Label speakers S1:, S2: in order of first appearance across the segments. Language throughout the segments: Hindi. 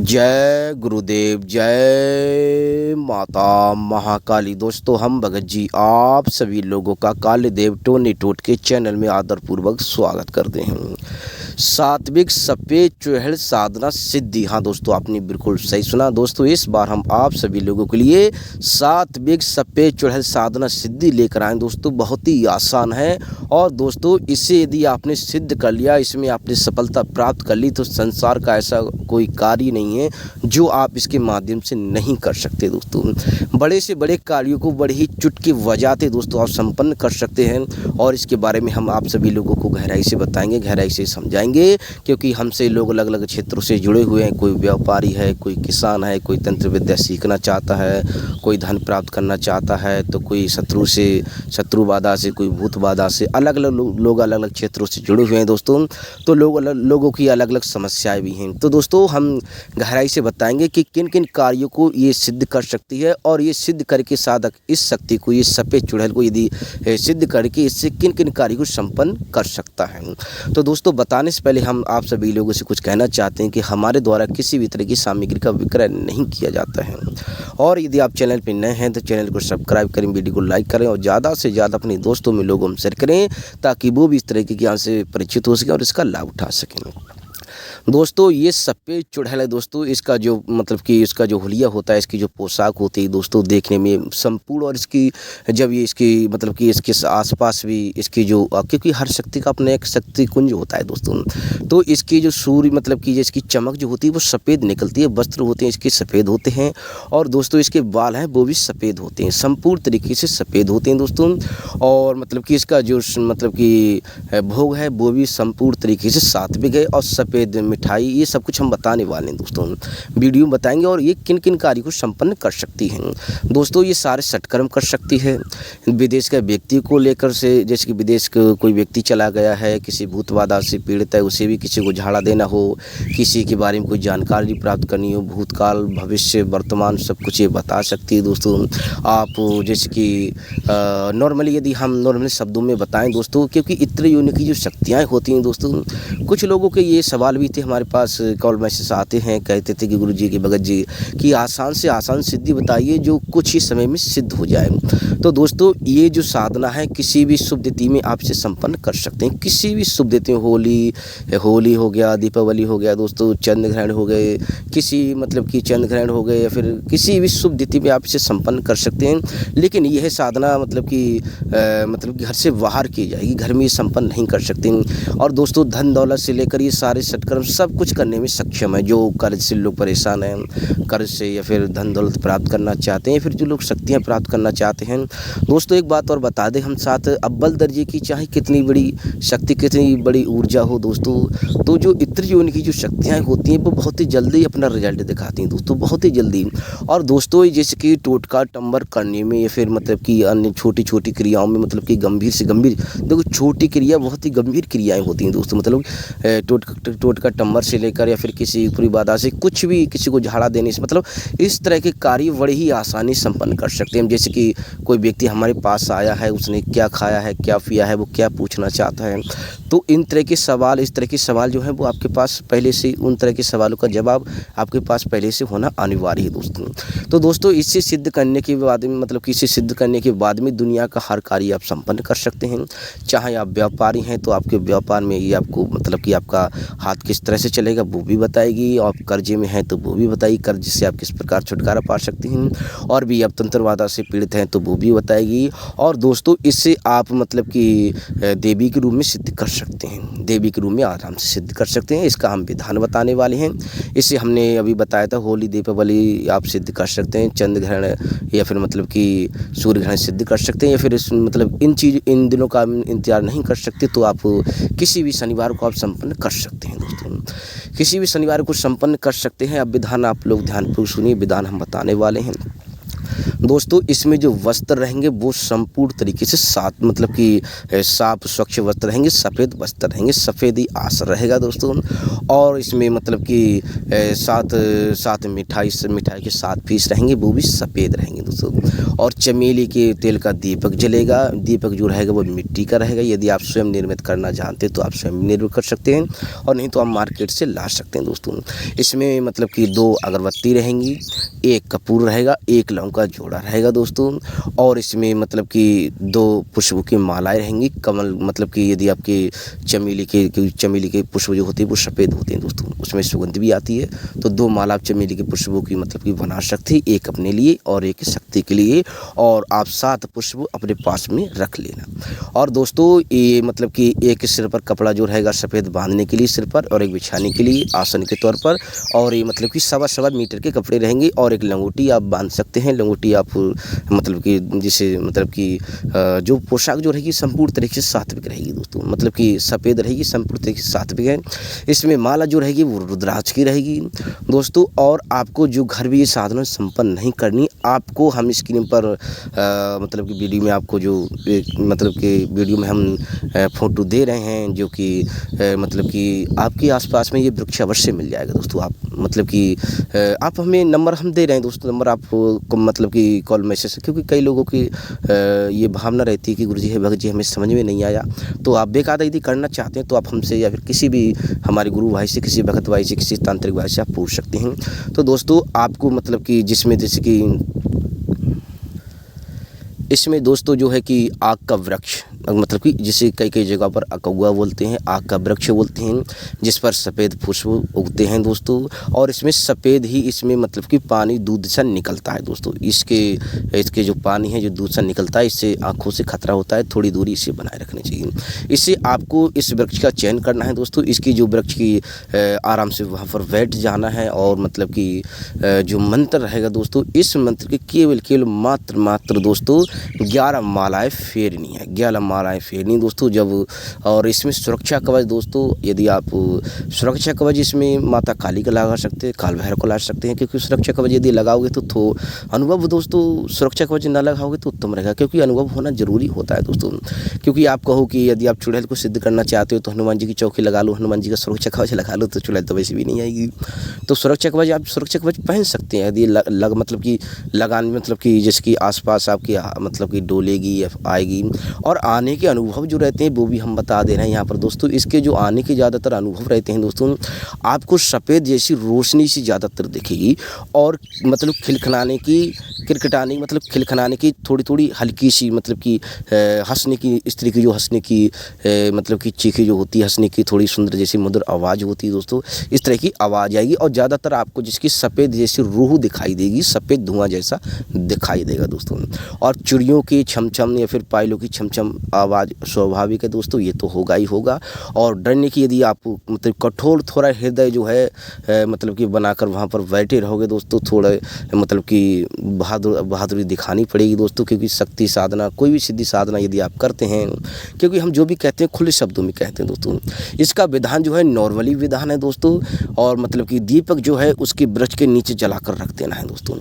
S1: जय गुरुदेव, जय माता महाकाली। दोस्तों, हम भगत जी आप सभी लोगों का काले देव टोनी टोट के चैनल में आदरपूर्वक स्वागत करते हैं। सात्विक सफेद चुड़ैल साधना सिद्धि। हाँ दोस्तों, आपने बिल्कुल सही सुना। दोस्तों, इस बार हम आप सभी लोगों के लिए सात्विक सफेद चुड़ैल साधना सिद्धि लेकर आए। दोस्तों, बहुत ही आसान है और दोस्तों इसे यदि आपने सिद्ध कर लिया, इसमें आपने सफलता प्राप्त कर ली, तो संसार का ऐसा कोई कार्य नहीं है जो आप इसके माध्यम से नहीं कर सकते। दोस्तों, बड़े से बड़े कार्यों को बड़े ही चुटकी बजाते दोस्तों आप संपन्न कर सकते हैं और इसके बारे में हम आप सभी लोगों को गहराई से बताएंगे, गहराई से समझाएंगे, क्योंकि हमसे लोग अलग अलग क्षेत्रों से जुड़े हुए हैं। कोई व्यापारी है, कोई किसान है, कोई तंत्र विद्या सीखना चाहता है, कोई धन प्राप्त करना चाहता है, तो कोई शत्रु बाधा से, कोई भूत बाधा से, अलग अलग लोग अलग अलग क्षेत्रों से जुड़े हुए हैं। दोस्तों, तो लोगों की अलग अलग समस्याएं भी हैं। तो दोस्तों, हम गहराई से बताएंगे कि किन किन कार्यों को ये सिद्ध कर सकती है और ये सिद्ध करके साधक इस शक्ति को, ये सफेद चुड़ैल को यदि सिद्ध करके इससे किन किन कार्यों को संपन्न कर सकता है। तो दोस्तों, बताने से पहले हम आप सभी लोगों से कुछ कहना चाहते हैं कि हमारे द्वारा किसी भी तरह की सामग्री का विक्रय नहीं किया जाता है और यदि आप चैनल पर नए हैं तो चैनल को सब्सक्राइब करें, वीडियो को लाइक करें और ज़्यादा से ज़्यादा अपने दोस्तों में लोगों में शेयर करें ताकि वो भी इस तरह के ज्ञान से परिचित हो सकें और इसका लाभ उठा सकें। दोस्तों, ये सफेद चुड़ैल है। दोस्तों, इसका जो मतलब कि इसका जो हुलिया होता है, इसकी जो पोशाक होती है दोस्तों, देखने में संपूर्ण, और इसकी जब ये इसकी मतलब कि इसके आसपास भी इसकी जो, क्योंकि हर शक्ति का अपना एक शक्ति कुंज होता है दोस्तों, तो इसकी जो सूर्य मतलब कि इसकी चमक जो होती है वो सफ़ेद निकलती है। वस्त्र होते हैं इसके सफ़ेद होते हैं और दोस्तों इसके बाल हैं वो भी सफ़ेद होते हैं, संपूर्ण तरीके से सफ़ेद होते हैं दोस्तों। और मतलब कि इसका जो मतलब कि भोग है वो भी संपूर्ण तरीके से सात्विक है और सफ़ेद मिठाई, ये सब कुछ हम बताने वाले हैं दोस्तों, वीडियो में बताएंगे। और ये किन किन कार्यों को संपन्न कर सकती हैं। दोस्तों, ये सारे सत्कर्म कर सकती है। विदेश के व्यक्ति को लेकर से, जैसे कि विदेश का कोई व्यक्ति चला गया है, किसी भूत बाधा से पीड़ित है, उसे भी किसी को झाड़ा देना हो, किसी के बारे में कोई जानकारी प्राप्त करनी हो, भूतकाल भविष्य वर्तमान सब कुछ ये बता सकती है दोस्तों। आप जैसे कि नॉर्मली, यदि हम नॉर्मली शब्दों में बताएं दोस्तों, क्योंकि इत्र योनि की जो शक्तियाँ होती हैं दोस्तों, कुछ लोगों के ये सवाल भी थे, हमारे पास कॉल मैसेज आते हैं, कहते थे कि गुरुजी की भगत जी कि आसान से आसान सिद्धि बताइए जो कुछ ही समय में सिद्ध हो जाए। तो दोस्तों, ये जो साधना है किसी भी शुभ तिथि में आप इसे संपन्न कर सकते हैं। किसी भी शुभ तिथि, होली हो गया, दीपावली हो गया दोस्तों, चंद्र ग्रहण हो गए, किसी मतलब कि चंद्र ग्रहण हो गए, या फिर किसी भी शुभ तिथि में आप इसे संपन्न कर सकते हैं। लेकिन यह साधना मतलब कि घर से बाहर की जाएगी, घर में ये संपन्न नहीं कर सकते। और दोस्तों, धन दौलत से लेकर ये सारे सत्कर्म सब कुछ करने में सक्षम है। जो कर्ज से लोग परेशान हैं, कर्ज से या फिर धन दौलत प्राप्त करना चाहते हैं, फिर जो लोग शक्तियाँ प्राप्त करना चाहते हैं। दोस्तों, एक बात और बता दें हम साथ, अव्वल दर्जे की चाहे कितनी बड़ी शक्ति, कितनी बड़ी ऊर्जा हो दोस्तों, तो जो इत्र योनि की जो शक्तियाँ होती हैं वो बहुत ही जल्दी अपना रिजल्ट दिखाती हैं दोस्तों, बहुत ही जल्दी। और दोस्तों, जैसे कि टोटका टंबर करने में या फिर मतलब कि अन्य छोटी छोटी क्रियाओं में, मतलब कि गंभीर से गंभीर, देखो छोटी क्रिया बहुत ही गंभीर क्रियाएँ होती हैं दोस्तों, मतलब टोटका टंबर से लेकर या फिर किसी पूरी बाधा से कुछ भी, किसी को झाड़ा देने से, मतलब इस तरह के कार्य बड़ी ही आसानी संपन्न कर सकते हैं। जैसे कि कोई व्यक्ति हमारे पास आया है, उसने क्या खाया है, क्या पिया है, वो क्या पूछना चाहता है, तो इन तरह के सवाल, इस तरह के सवाल जो है वो आपके पास पहले से, उन तरह के सवालों का जवाब आपके पास पहले से होना अनिवार्य है दोस्तों। तो दोस्तों, इसे सिद्ध करने के बाद में, मतलब कि इसे सिद्ध करने के बाद में दुनिया का हर कार्य आप संपन्न कर सकते हैं। चाहे आप व्यापारी हैं तो आपके व्यापार में ये आपको मतलब कि आपका हाथ किस तरह से चलेगा वो भी बताएगी, और आप कर्जे में हैं तो वो भी बताएगी, कर्ज से आप किस प्रकार छुटकारा पा सकते हैं, और भी आप तंत्रवादा से पीड़ित हैं तो वो भी बताएगी। और दोस्तों, इससे आप मतलब कि देवी के रूप में सिद्ध कर सकते हैं, देवी के रूप में आराम से सिद्ध कर सकते हैं। इसका हम विधान बताने वाले हैं। इसे हमने अभी बताया था, होली दीपावली आप सिद्ध कर सकते हैं, चंद्र ग्रहण या फिर मतलब कि सूर्य ग्रहण सिद्ध कर सकते हैं, या फिर मतलब इन दिनों का इंतजार नहीं कर सकते तो आप किसी भी शनिवार को आप संपन्न कर सकते हैं दोस्तों, किसी भी शनिवार को संपन्न कर सकते हैं। अब विधान आप लोग ध्यानपूर्वक सुनिए, विधान हम बताने वाले हैं। दोस्तों इसमें जो वस्त्र रहेंगे वो संपूर्ण तरीके से साफ मतलब कि साफ स्वच्छ वस्त्र रहेंगे, सफ़ेद वस्त्र रहेंगे, सफ़ेद ही आसन रहेगा दोस्तों। और इसमें मतलब कि सात मिठाई के 7 पीस रहेंगे, वो भी सफ़ेद रहेंगे दोस्तों। और चमेली के तेल का दीपक जलेगा। दीपक जो रहेगा वो मिट्टी का रहेगा। यदि आप स्वयं निर्मित करना जानते हैं तो आप स्वयं निर्मित कर सकते हैं, और नहीं तो आप मार्केट से ला सकते हैं दोस्तों। इसमें मतलब कि 2 अगरबत्ती रहेंगी, 1 कपूर रहेगा, 1 लौंग का जोड़ा रहेगा दोस्तों। और इसमें मतलब कि 2 पुष्पों की मालाएं रहेंगी। कमल मतलब कि यदि आपके चमेली के पुष्प जो होते हैं वो सफ़ेद होते हैं दोस्तों, उसमें सुगंध भी आती है। तो 2 माला आप चमेली के पुष्पों की मतलब कि बना सकते हैं, 1 अपने लिए और 1 शक्ति के लिए। और आप 7 पुष्प अपने पास में रख लेना। और दोस्तों ये मतलब कि एक सिर पर कपड़ा जो रहेगा सफ़ेद बांधने के लिए सिर पर, और एक बिछाने के लिए आसन के तौर पर। और ये मतलब कि 1.25 मीटर के कपड़े रहेंगे। और एक लंगोटी आप बांध सकते हैं। लंगोटी आप मतलब कि जिसे मतलब कि जो पोशाक जो रहेगी संपूर्ण तरीके से सात्विक रहेगी दोस्तों, मतलब कि सफ़ेद रहेगी, संपूर्ण तरीके से सात्विक है। इसमें माला जो रहेगी वो रुद्राक्ष की रहेगी दोस्तों। और आपको जो घर भी ये साधना संपन्न नहीं करनी, आपको हम स्क्रीन पर मतलब कि वीडियो में आपको जो मतलब कि वीडियो में हम फ़ोटो दे रहे हैं, जो कि मतलब कि आपके आसपास में ये वृक्ष अवश्य मिल जाएगा दोस्तों। आप मतलब कि आप हमें नंबर हम दे रहे हैं दोस्तों, नंबर आप मतलब कि कॉल मैसेज, क्योंकि कई लोगों की ये भावना रहती है कि गुरुजी है भगत जी हमें समझ में नहीं आया। तो आप बेकायदा यदि करना चाहते हैं तो आप हमसे या फिर किसी भी हमारे गुरु भाई से, किसी भगत भाई से, किसी तांत्रिक भाई से आप पूछ सकते हैं। तो दोस्तों आपको मतलब कि जिसमें जैसे कि इसमें दोस्तों जो है कि आग का वृक्ष, मतलब कि जिसे कई जगह पर अकौआ बोलते हैं, आग का वृक्ष बोलते हैं, जिस पर सफ़ेद पुष्प उगते हैं दोस्तों। और इसमें सफ़ेद ही इसमें मतलब कि पानी दूध से निकलता है दोस्तों। इसके जो पानी है जो दूध से निकलता है, इससे आँखों से खतरा होता है, थोड़ी दूरी इसे बनाए रखनी चाहिए। इससे आपको इस वृक्ष का चयन करना है दोस्तों। इसकी जो वृक्ष की आराम से वहाँ पर बैठ जाना है। और मतलब कि जो मंत्र रहेगा दोस्तों, इस मंत्र के केवल मात्र दोस्तों 11 मालाएँ फेरनी है, 11 मालाएँ फेरनी दोस्तों जब। और इसमें सुरक्षा कवच दोस्तों, यदि आप सुरक्षा कवच इसमें माता काली का लगा सकते हैं, काल भैरव को लगा सकते हैं, क्योंकि सुरक्षा कवच यदि लगाओगे तो अनुभव दोस्तों, सुरक्षा कवच ना लगाओगे तो उत्तम रहेगा, क्योंकि अनुभव होना जरूरी होता है दोस्तों। क्योंकि आप कहो कि यदि आप चुड़ैल को सिद्ध करना चाहते हो तो हनुमान जी की चौकी लगा लो, हनुमान जी का सुरक्षा कवच लगा लो, तो चुड़ैल तो वैसे भी नहीं आएगी। तो सुरक्षा कवच आप सुरक्षा कवच पहन सकते हैं यदि मतलब कि लगान मतलब कि जिसकी आसपास आपकी मतलब कि डोलेगी या आएगी। और आने के अनुभव जो रहते हैं वो भी हम बता दे रहे हैं यहाँ पर दोस्तों। इसके जो आने के ज़्यादातर अनुभव रहते हैं दोस्तों, आपको सफ़ेद जैसी रोशनी सी ज़्यादातर दिखेगी। और मतलब खिलखिलाने मतलब खिलखिलाने की थोड़ी हल्की सी मतलब कि हंसने की, स्त्री की जो हंसने की मतलब कि चीखें जो होती है, हंसने की थोड़ी सुंदर जैसी मधुर आवाज़ होती है दोस्तों, इस तरह की आवाज़ आएगी। और ज़्यादातर आपको जिसकी सफ़ेद जैसी रूह दिखाई देगी, सफ़ेद धुआं जैसा दिखाई देगा दोस्तों। और चिड़ियों की छमछम या फिर पायलों की छमछम आवाज़ स्वाभाविक है दोस्तों, ये तो होगा ही होगा। और डरने की यदि आप मतलब कठोर थोड़ा हृदय जो है मतलब कि बनाकर वहाँ पर बैठे रहोगे दोस्तों, थोड़ा मतलब कि बहादुरी दिखानी पड़ेगी दोस्तों। क्योंकि शक्ति साधना, कोई भी सिद्धि साधना यदि आप करते हैं, क्योंकि हम जो भी कहते हैं खुले शब्दों में कहते हैं दोस्तों, इसका विधान जो है नॉर्मली विधान है दोस्तों। और मतलब कि दीपक जो है उसके वृक्ष के नीचे जलाकर रख देना है दोस्तों।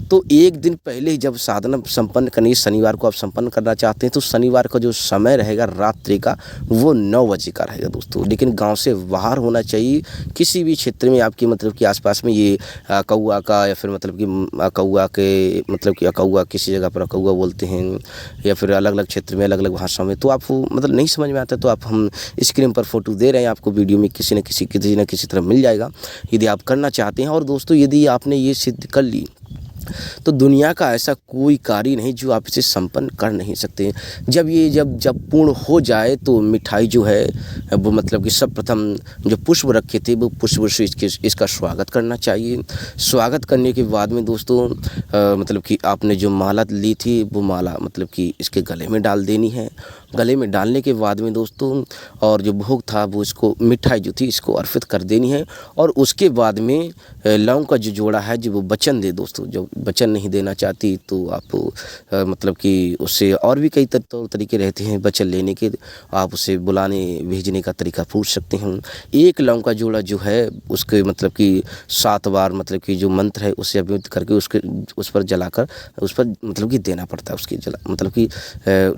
S1: तो एक दिन पहले ही जब साधना संपन्न करनी, शनिवार को आप संपन्न करना चाहते हैं तो शनिवार का जो समय रहेगा रात्रि का वो 9 बजे का रहेगा दोस्तों। लेकिन गांव से बाहर होना चाहिए। किसी भी क्षेत्र में आपकी मतलब कि आसपास में ये कौआ का या फिर मतलब कि कौआ के मतलब कि कौआ, किसी जगह पर कौआ बोलते हैं, या फिर अलग अलग क्षेत्र में अलग अलग भाषाओं में, तो आपको मतलब नहीं समझ में आता तो आप हम स्क्रीन पर फोटो दे रहे हैं आपको, वीडियो में किसी न किसी तरह मिल जाएगा यदि आप करना चाहते हैं। और दोस्तों यदि आपने ये सिद्ध कर ली तो दुनिया का ऐसा कोई कार्य नहीं जो आप इसे संपन्न कर नहीं सकते। जब पूर्ण हो जाए तो मिठाई जो है वो मतलब कि सब प्रथम जो पुष्प रखे थे वो पुष्प से इसका स्वागत करना चाहिए। स्वागत करने के बाद में दोस्तों मतलब कि आपने जो माला ली थी वो माला मतलब कि इसके गले में डाल देनी है। गले में डालने के बाद में दोस्तों और जो भोग था वो इसको मिठाई जो थी इसको अर्पित कर देनी है। और उसके बाद में लौंग का जो जोड़ा है जो वो वचन दे दोस्तों, जो वचन नहीं देना चाहती तो आप मतलब कि उससे और भी कई तरीके रहते हैं वचन लेने के, आप उसे बुलाने भेजने का तरीका पूछ सकते हैं। एक लौंग का जोड़ा जो है उसके मतलब कि 7 बार मतलब कि जो मंत्र है उसे अभिव्यक्त करके उसके उस पर जलाकर उस पर मतलब कि देना पड़ता है, उसकी मतलब कि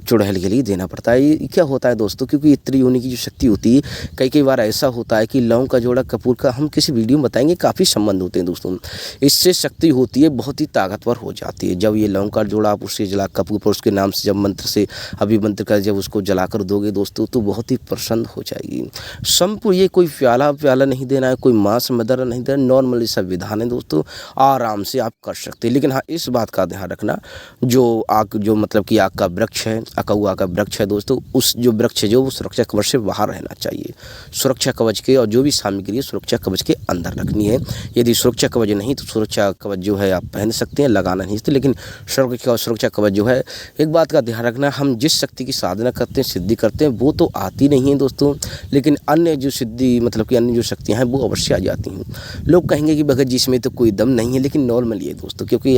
S1: चुड़ैल के लिए देना पड़ता है। ये क्या होता है दोस्तों, क्योंकि इत्री होने की जो शक्ति होती है, कई बार ऐसा होता है कि लौंग का जोड़ा कपूर का हम किसी वीडियो में बताएंगे, काफ़ी संबंध होते हैं दोस्तों। इससे शक्ति होती है बहुत ही ताकतवर हो जाती है। जब ये लौंग का जोड़ा आप उससे जला कपूर पर उसके नाम से जब मंत्र से अभिमंत्र कर जब उसको जलाकर दोगे दोस्तों तो बहुत ही प्रसन्न हो जाएगी। संपूर्ण ये कोई प्याला नहीं देना है, कोई मांस मदर नहीं देना, नॉर्मली सब विधान है दोस्तों, आराम से आप कर सकते हैं। लेकिन हाँ इस बात का ध्यान रखना, जो मतलब कि आग का वृक्ष है, अकौआ का वृक्ष है दोस्तों, उस जो वृक्ष है जो वो सुरक्षा कवच से बाहर रहना चाहिए। सुरक्षा कवच के और जो भी सामग्री है सुरक्षा कवच के अंदर रखनी है। यदि सुरक्षा कवच नहीं तो सुरक्षा कवच जो है आप पहन सकते हैं, लगाना नहीं सकते। लेकिन सुरक्षा कवच जो है, एक बात का ध्यान रखना, हम जिस शक्ति की साधना करते हैं सिद्धि करते हैं वो तो आती नहीं है दोस्तों, लेकिन अन्य जो सिद्धि मतलब कि अन्य जो शक्तियाँ हैं वो अवश्य आ जाती हैं। लोग कहेंगे कि भगत जी इसमें तो कोई दम नहीं है, लेकिन नॉर्मली है दोस्तों, क्योंकि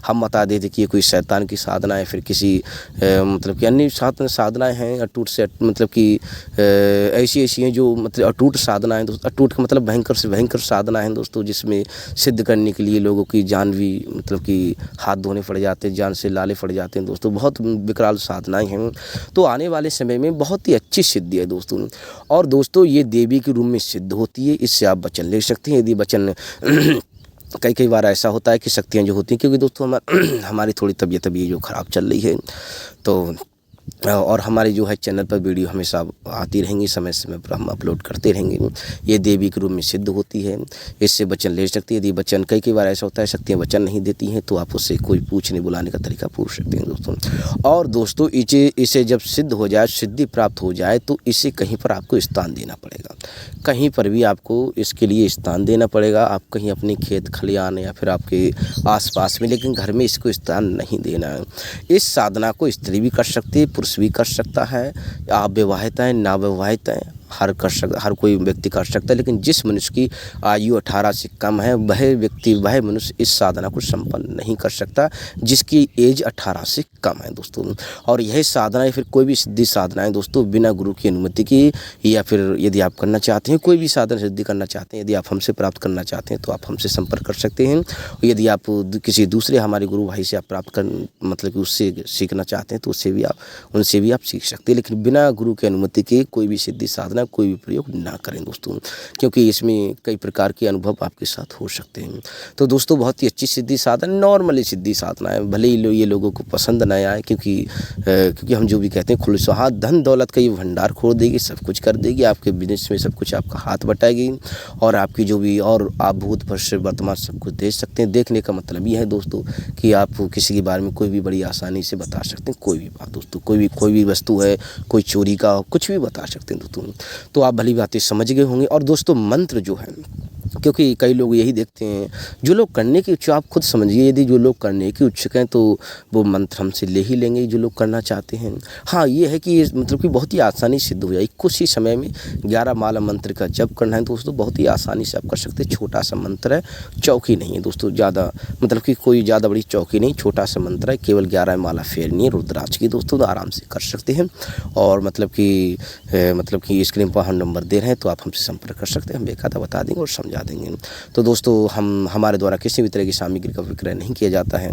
S1: हम बता देते कि ये कोई शैतान की साधना है, फिर किसी मतलब कि अन्य साधनाएँ हैं अटूट से मतलब कि ऐसी हैं जो मतलब अटूट साधनाएँ दोस्तों। अटूट का मतलब भयंकर से भयंकर साधना है दोस्तों, जिसमें सिद्ध करने के लिए लोगों की जान भी मतलब कि हाथ धोने पड़ जाते हैं, जान से लाले पड़ जाते हैं दोस्तों, बहुत विकराल साधनाएँ हैं। तो आने वाले समय में बहुत ही अच्छी सिद्धि है दोस्तों। और दोस्तों ये देवी के रूप में सिद्ध होती है, इससे आप वचन ले सकते हैं। यदि वचन कई बार ऐसा होता है कि शक्तियाँ जो होती हैं, क्योंकि दोस्तों हमारी थोड़ी तबीयत अभी जो ख़राब चल रही है तो और हमारे जो है चैनल पर वीडियो हमेशा आती रहेंगी, समय समय पर हम अपलोड करते रहेंगे। ये देवी के रूप में सिद्ध होती है, इससे वचन ले सकती है। यदि वचन कई बार ऐसा होता है शक्तियाँ वचन नहीं देती हैं तो आप उससे कोई पूछने बुलाने का तरीका पूछ सकते हैं दोस्तों। और दोस्तों इसे जब सिद्ध हो जाए, सिद्धि प्राप्त हो जाए तो इसे कहीं पर आपको स्थान देना पड़ेगा, कहीं पर भी आपको इसके लिए स्थान देना पड़ेगा। आप कहीं अपने खेत खलियान या फिर आपके आसपास में, लेकिन घर में इसको स्थान नहीं देना है। इस साधना को स्त्री भी कर सकती है, पुरुष भी कर सकता है, आप विवाहित हैं ना विवाहित हैं, हर कोई व्यक्ति कर सकता है। लेकिन जिस मनुष्य की आयु 18 से कम है वह मनुष्य इस साधना को संपन्न नहीं कर सकता, जिसकी एज 18 से कम है दोस्तों। और यह साधना या फिर कोई भी सिद्धि साधना है दोस्तों, बिना गुरु की अनुमति की, या फिर यदि आप करना चाहते हैं कोई भी साधना सिद्धि करना चाहते हैं, यदि आप हमसे प्राप्त करना चाहते हैं तो आप हमसे संपर्क कर सकते हैं। यदि आप किसी दूसरे हमारे गुरु भाई से आप प्राप्त कर मतलब कि उससे सीखना चाहते हैं तो उनसे भी आप सीख सकते हैं। लेकिन बिना गुरु की अनुमति के कोई भी सिद्धि साधना कोई भी प्रयोग ना करें दोस्तों, क्योंकि इसमें कई प्रकार के अनुभव आपके साथ हो सकते हैं। तो दोस्तों बहुत ही अच्छी सिद्धि साधना, नॉर्मली सिद्धि साधना है, भले ही ये लोगों को पसंद ना आए, क्योंकि हम जो भी कहते हैं खुलस हाथ धन दौलत का ये भंडार खोल देगी, सब कुछ कर देगी, आपके बिजनेस में सब कुछ आपका हाथ बटाएगी और आपकी जो भी और आप भूत भविष्य वर्तमान सब कुछ देख सकते हैं। देखने का मतलब ये है दोस्तों कि आप किसी के बारे में कोई भी बड़ी आसानी से बता सकते हैं, कोई भी बात दोस्तों, कोई भी वस्तु है, कोई चोरी का कुछ भी बता सकते हैं दोस्तों। तो आप भली बातें समझ गए होंगे। और दोस्तों मंत्र जो है, क्योंकि कई लोग यही देखते हैं, जो लोग करने के इच्छुक, आप खुद समझिए, यदि जो लोग करने के इच्छुक हैं तो वो मंत्र हमसे ले ही लेंगे, जो लोग करना चाहते हैं। हाँ ये है कि मतलब कि बहुत ही आसानी सिद्ध हो जाए, कुछ ही समय में 11 माला मंत्र का जप करना है दोस्तों, बहुत ही आसानी से आप कर सकते हैं। छोटा सा मंत्र है, चौकी नहीं है दोस्तों, ज़्यादा मतलब कि कोई ज़्यादा बड़ी चौकी नहीं, छोटा सा मंत्र है, केवल 11 माला फेरनी है रुद्राक्ष की दोस्तों, तो आराम से कर सकते हैं। और मतलब कि स्क्रीन पर हम नंबर दे रहे हैं तो आप हमसे संपर्क कर सकते हैं, हम बेकायदा बता देंगे और समझा देंगे। तो दोस्तों हमारे द्वारा किसी भी तरह की सामग्री का विक्रय नहीं किया जाता है।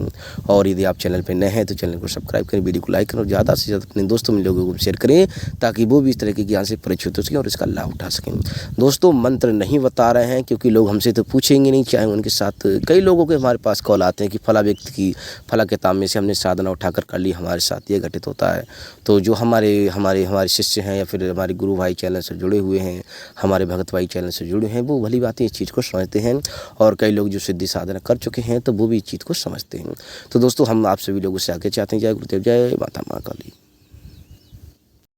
S1: और यदि आप चैनल पर नए हैं तो चैनल को सब्सक्राइब करें, वीडियो को लाइक करें और ज़्यादा से ज़्यादा अपने दोस्तों में लोगों को शेयर करें, ताकि वो भी इस तरह के ज्ञान से परिचित हो सकें और इसका लाभ उठा सकें। दोस्तों मंत्र नहीं बता रहे हैं क्योंकि लोग हमसे तो पूछेंगे नहीं, चाहे उनके साथ कई लोगों के हमारे पास कॉल आते हैं कि फला व्यक्ति की फला किताब में से हमने साधना उठाकर कर ली, हमारे साथ ये घटित होता है। तो जो हमारे शिष्य हैं या फिर हमारे गुरु भाई चैनल से जुड़े हुए हैं, हमारे भगत भाई चैनल से जुड़े हैं, वो भली बातें इस चीज़ को समझते हैं। और कई लोग जो सिद्धि साधना कर चुके हैं तो वो भी इस चीज़ को समझते हैं। तो दोस्तों हम आप सभी लोगों से आगे चाहते हैं, जय गुरुदेव, जय माता महाकाली।